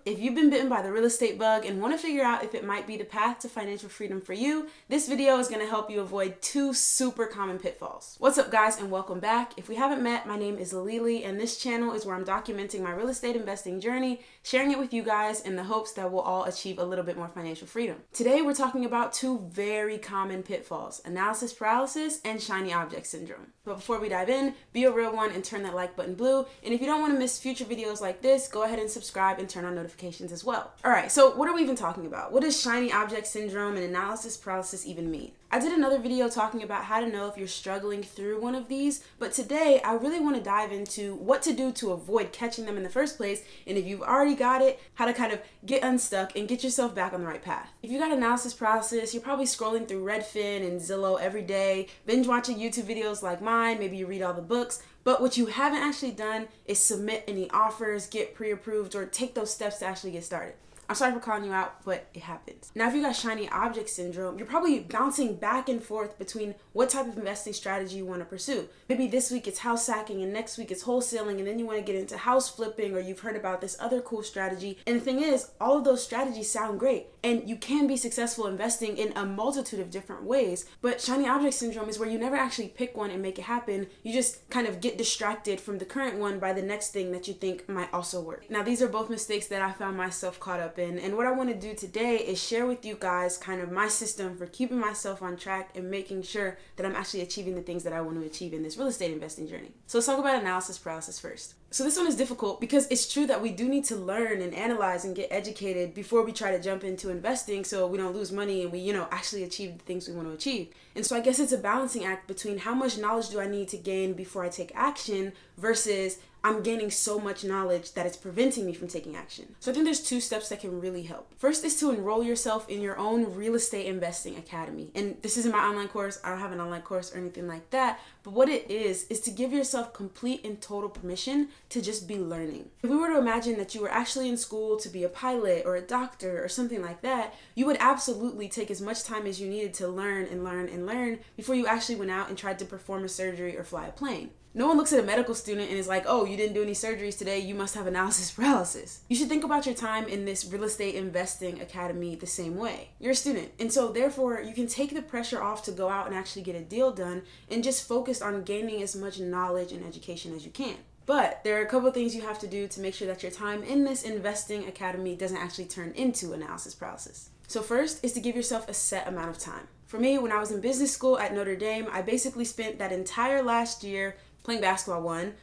If you've been bitten by the real estate bug and want to figure out if it might be the path to financial freedom for you, this video is going to help you avoid 2 super common pitfalls. What's up, guys, and welcome back. If we haven't met, my name is Lily, and this channel is where I'm documenting my real estate investing journey, sharing it with you guys in the hopes that we'll all achieve a little bit more financial freedom. Today, we're talking about 2 very common pitfalls: analysis paralysis and shiny object syndrome. But before we dive in, be a real one and turn that like button blue. And if you don't want to miss future videos like this, go ahead and subscribe and turn on notifications as well. All right, so what are we even talking about? What does shiny object syndrome and analysis paralysis even mean? I did another video talking about how to know if you're struggling through one of these, but today I really want to dive into what to do to avoid catching them in the first place, and if you've already got it, how to kind of get unstuck and get yourself back on the right path. If you got analysis paralysis, you're probably scrolling through Redfin and Zillow every day, binge watching YouTube videos like mine, maybe you read all the books, but what you haven't actually done is submit any offers, get pre-approved, or take those steps to actually get started. I'm sorry for calling you out, but it happens. Now, if you got shiny object syndrome, you're probably bouncing back and forth between what type of investing strategy you want to pursue. Maybe this week it's house hacking and next week it's wholesaling, and then you want to get into house flipping, or you've heard about this other cool strategy. And the thing is, all of those strategies sound great and you can be successful investing in a multitude of different ways, but shiny object syndrome is where you never actually pick one and make it happen. You just kind of get distracted from the current one by the next thing that you think might also work. Now, these are both mistakes that I found myself caught up in, and what I want to do today is share with you guys kind of my system for keeping myself on track and making sure that I'm actually achieving the things that I want to achieve in this real estate investing journey. So let's talk about analysis paralysis first. So this one is difficult because it's true that we do need to learn and analyze and get educated before we try to jump into investing so we don't lose money and we, actually achieve the things we want to achieve. And so I guess it's a balancing act between how much knowledge do I need to gain before I take action versus I'm gaining so much knowledge that it's preventing me from taking action. So I think there's 2 steps that can really help. First is to enroll yourself in your own real estate investing academy. And this isn't my online course. I don't have an online course or anything like that. But what it is to give yourself complete and total permission to just be learning. If we were to imagine that you were actually in school to be a pilot or a doctor or something like that, you would absolutely take as much time as you needed to learn and learn and learn before you actually went out and tried to perform a surgery or fly a plane. No one looks at a medical student and is like, oh, you didn't do any surgeries today, you must have analysis paralysis. You should think about your time in this real estate investing academy the same way. You're a student, and so therefore you can take the pressure off to go out and actually get a deal done and just focus on gaining as much knowledge and education as you can. But there are a couple of things you have to do to make sure that your time in this investing academy doesn't actually turn into analysis paralysis. So first is to give yourself a set amount of time. For me, when I was in business school at Notre Dame, I basically spent that entire last year playing basketball, 1,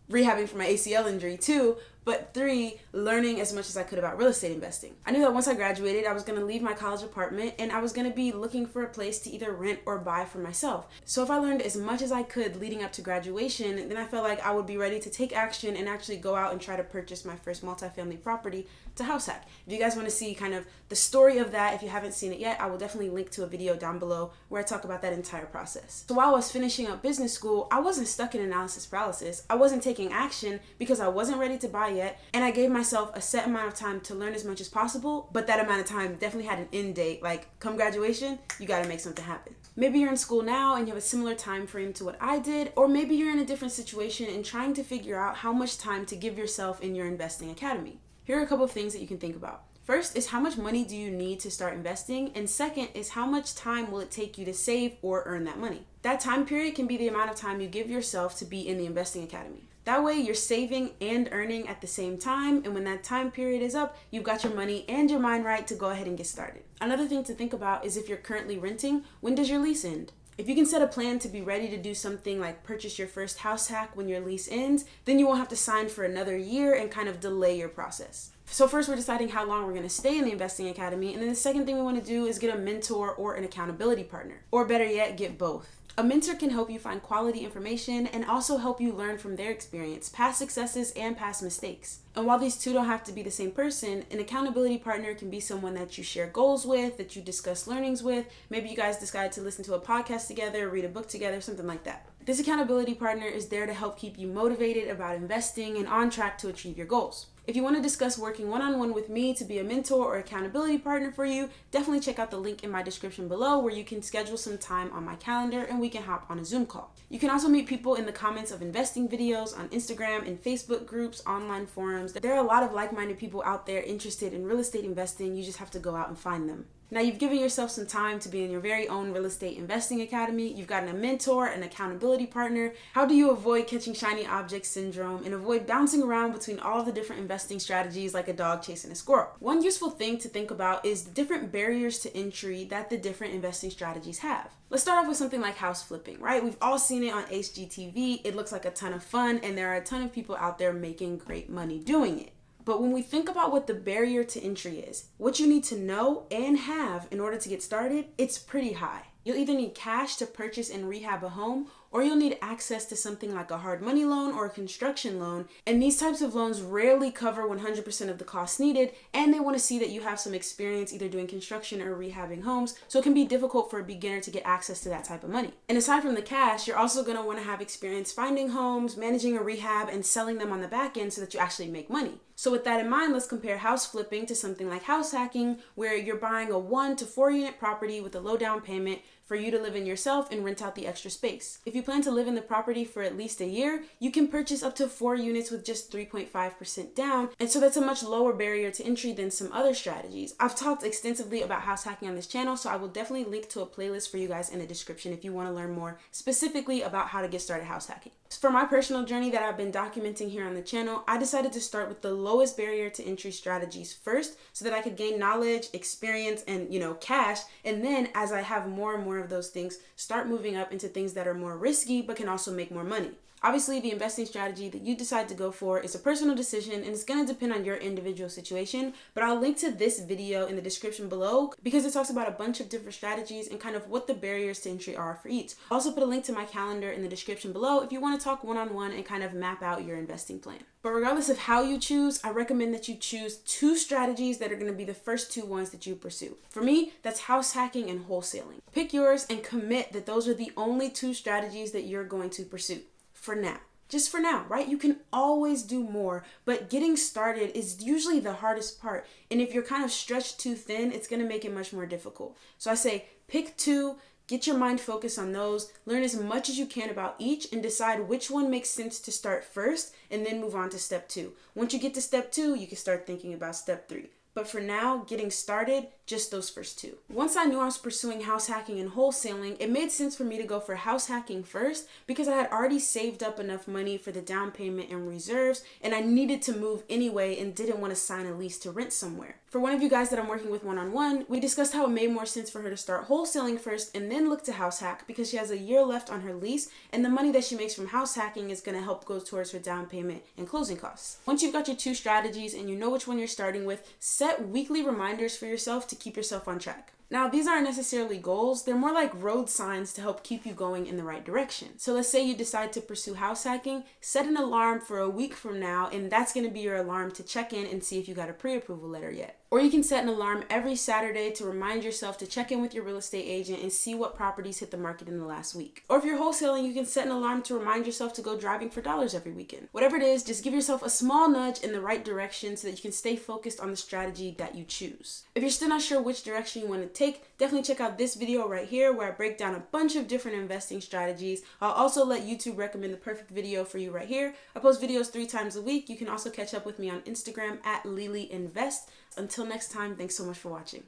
rehabbing from my ACL injury, 2, but 3, learning as much as I could about real estate investing. I knew that once I graduated, I was going to leave my college apartment and I was going to be looking for a place to either rent or buy for myself. So if I learned as much as I could leading up to graduation, then I felt like I would be ready to take action and actually go out and try to purchase my first multifamily property to house hack. If you guys want to see kind of the story of that, if you haven't seen it yet, I will definitely link to a video down below where I talk about that entire process. So while I was finishing up business school, I wasn't stuck in analysis paralysis. I wasn't taking action because I wasn't ready to buy yet, and I gave myself a set amount of time to learn as much as possible, but that amount of time definitely had an end date. Like, come graduation, you got to make something happen. Maybe you're in school now and you have a similar time frame to what I did, or maybe you're in a different situation and trying to figure out how much time to give yourself in your investing academy. Here are a couple of things that you can think about. First is how much money do you need to start investing? And second is how much time will it take you to save or earn that money? That time period can be the amount of time you give yourself to be in the investing academy. That way you're saving and earning at the same time, and when that time period is up, you've got your money and your mind right to go ahead and get started. Another thing to think about is if you're currently renting, when does your lease end? If you can set a plan to be ready to do something like purchase your first house hack when your lease ends, then you won't have to sign for another year and kind of delay your process. So first, we're deciding how long we're going to stay in the investing academy, and then the second thing we want to do is get a mentor or an accountability partner, or better yet, get both. A mentor can help you find quality information and also help you learn from their experience, past successes and past mistakes. And while these 2 don't have to be the same person, an accountability partner can be someone that you share goals with, that you discuss learnings with. Maybe you guys decided to listen to a podcast together, read a book together, something like that. This accountability partner is there to help keep you motivated about investing and on track to achieve your goals. If you want to discuss working one-on-one with me to be a mentor or accountability partner for you, definitely check out the link in my description below where you can schedule some time on my calendar and we can hop on a Zoom call. You can also meet people in the comments of investing videos on Instagram and Facebook groups, online forums. There are a lot of like-minded people out there interested in real estate investing. You just have to go out and find them. Now you've given yourself some time to be in your very own real estate investing academy. You've gotten a mentor, an accountability partner. How do you avoid catching shiny object syndrome and avoid bouncing around between all of the different investing strategies like a dog chasing a squirrel? One useful thing to think about is the different barriers to entry that the different investing strategies have. Let's start off with something like house flipping, right? We've all seen it on HGTV. It looks like a ton of fun and there are a ton of people out there making great money doing it. But when we think about what the barrier to entry is, what you need to know and have in order to get started, it's pretty high. You'll either need cash to purchase and rehab a home, or you'll need access to something like a hard money loan or a construction loan. And these types of loans rarely cover 100% of the costs needed, and they want to see that you have some experience either doing construction or rehabbing homes, so it can be difficult for a beginner to get access to that type of money. And aside from the cash, you're also going to want to have experience finding homes, managing a rehab, and selling them on the back end so that you actually make money. So with that in mind, let's compare house flipping to something like house hacking, where you're buying a 1 to 4 unit property with a low down payment for you to live in yourself and rent out the extra space. If you plan to live in the property for at least a year, you can purchase up to 4 units with just 3.5% down. And so that's a much lower barrier to entry than some other strategies. I've talked extensively about house hacking on this channel, so I will definitely link to a playlist for you guys in the description if you want to learn more specifically about how to get started house hacking. For my personal journey that I've been documenting here on the channel, I decided to start with the lowest barrier to entry strategies first so that I could gain knowledge, experience, and cash. And then as I have more and more of those things, start moving up into things that are more risky but can also make more money. Obviously, the investing strategy that you decide to go for is a personal decision and it's going to depend on your individual situation, but I'll link to this video in the description below because it talks about a bunch of different strategies and kind of what the barriers to entry are for each. I'll also put a link to my calendar in the description below if you want to talk one-on-one and kind of map out your investing plan. But regardless of how you choose, I recommend that you choose 2 strategies that are going to be the first 2 ones that you pursue. For me, that's house hacking and wholesaling. Pick yours and commit that those are the only 2 strategies that you're going to pursue. For now. Just for now, right? You can always do more, but getting started is usually the hardest part. And if you're kind of stretched too thin, it's going to make it much more difficult. So I say pick 2, get your mind focused on those, learn as much as you can about each, and decide which one makes sense to start first, and then move on to step 2. Once you get to step 2, you can start thinking about step 3. But for now, getting started, just those first 2. Once I knew I was pursuing house hacking and wholesaling, it made sense for me to go for house hacking first because I had already saved up enough money for the down payment and reserves, and I needed to move anyway and didn't want to sign a lease to rent somewhere. For one of you guys that I'm working with one-on-one, we discussed how it made more sense for her to start wholesaling first and then look to house hack because she has a year left on her lease, and the money that she makes from house hacking is going to help go towards her down payment and closing costs. Once you've got your 2 strategies and you know which one you're starting with, set weekly reminders for yourself to keep yourself on track. Now, these aren't necessarily goals. They're more like road signs to help keep you going in the right direction. So let's say you decide to pursue house hacking, set an alarm for a week from now, and that's going to be your alarm to check in and see if you got a pre-approval letter yet. Or you can set an alarm every Saturday to remind yourself to check in with your real estate agent and see what properties hit the market in the last week. Or if you're wholesaling, you can set an alarm to remind yourself to go driving for dollars every weekend. Whatever it is, just give yourself a small nudge in the right direction so that you can stay focused on the strategy that you choose. If you're still not sure which direction you want to take, definitely check out this video right here where I break down a bunch of different investing strategies. I'll also let YouTube recommend the perfect video for you right here. I post videos 3 times a week. You can also catch up with me on Instagram at LiliInvest. Until next time, thanks so much for watching.